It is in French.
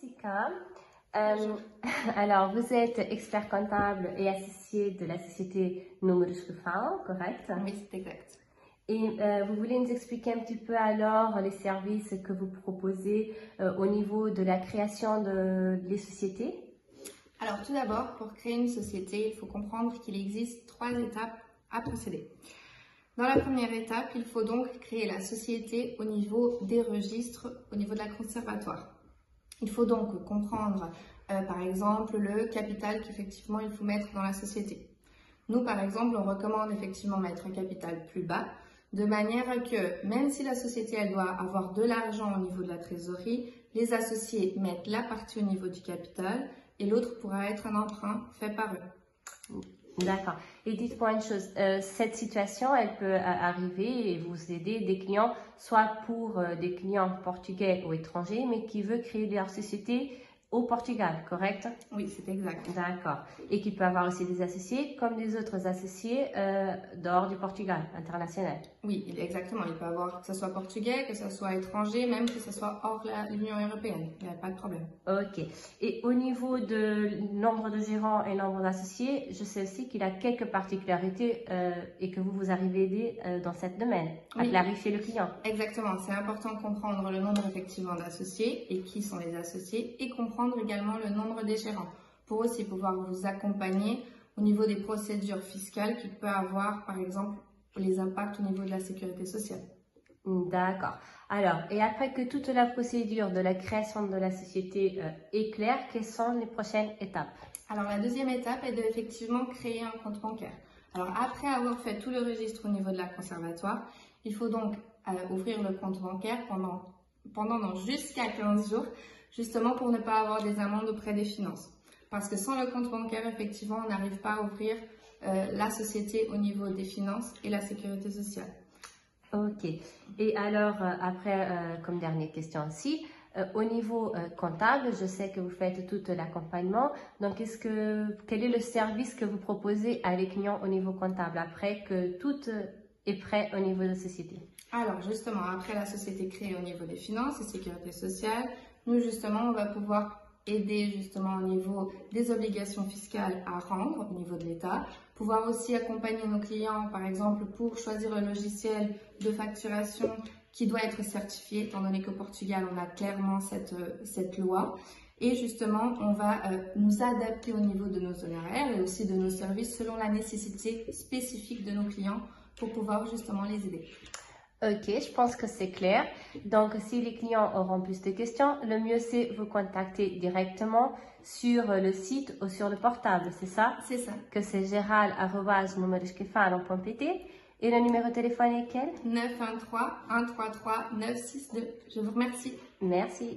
Sika. Alors, vous êtes expert comptable et associé de la société Números que Falam, correct? Oui, c'est exact. Et vous voulez nous expliquer un petit peu alors les services que vous proposez au niveau de la création des sociétés? Alors tout d'abord, pour créer une société, il faut comprendre qu'il existe 3 étapes à procéder. Dans la première étape, il faut donc créer la société au niveau des registres, au niveau de la conservatoire. Il faut donc comprendre, par exemple, le capital qu'effectivement il faut mettre dans la société. Nous, par exemple, on recommande effectivement mettre un capital plus bas, de manière que même si la société elle doit avoir de l'argent au niveau de la trésorerie, les associés mettent la partie au niveau du capital et l'autre pourra être un emprunt fait par eux. D'accord. Et dites-moi une chose, cette situation, elle peut arriver et vous aider des clients, soit pour des clients portugais ou étrangers, mais qui veulent créer leur société au Portugal, correct? Oui, c'est exact. D'accord. Et qui peut avoir aussi des associés comme des autres associés dehors du Portugal, international. Oui, exactement. Il peut avoir que ce soit portugais, que ce soit étranger, même que ce soit hors l'Union européenne. Il n'y a pas de problème. Ok. Et au niveau de nombre de gérants et nombre d'associés, je sais aussi qu'il a quelques particularités et que vous arrivez à aider dans ce domaine, à clarifier le client. Exactement. C'est important de comprendre le nombre effectivement d'associés et qui sont les associés et comprendre également le nombre des gérants pour aussi pouvoir vous accompagner au niveau des procédures fiscales qui peut avoir par exemple les impacts au niveau de la sécurité sociale. D'accord. Alors, et après que toute la procédure de la création de la société est claire, quelles sont les prochaines étapes? Alors, la deuxième étape est d'effectivement créer un compte bancaire. Alors, après avoir fait tout le registre au niveau de la conservatoire, il faut donc ouvrir le compte bancaire pendant jusqu'à 15 jours, justement pour ne pas avoir des amendes auprès des finances. Parce que sans le compte bancaire, effectivement, on n'arrive pas à ouvrir la société au niveau des finances et la sécurité sociale. Ok. Et alors, après, comme dernière question aussi, au niveau comptable, je sais que vous faites tout l'accompagnement. Donc, quel est le service que vous proposez à les clients au niveau comptable après que tout est prêt au niveau de la société? Alors, justement, après la société créée au niveau des finances et sécurité sociale, nous, justement, on va pouvoir aider justement au niveau des obligations fiscales à rendre au niveau de l'État, pouvoir aussi accompagner nos clients par exemple pour choisir le logiciel de facturation qui doit être certifié étant donné qu'au Portugal on a clairement cette loi et justement on va nous adapter au niveau de nos honoraires et aussi de nos services selon la nécessité spécifique de nos clients pour pouvoir justement les aider. Ok, je pense que c'est clair. Donc, si les clients auront plus de questions, le mieux c'est vous contacter directement sur le site ou sur le portable, c'est ça? C'est ça. Que c'est geral@numerosquefalam.pt et le numéro de téléphone est quel? 913 133 962. Je vous remercie. Merci.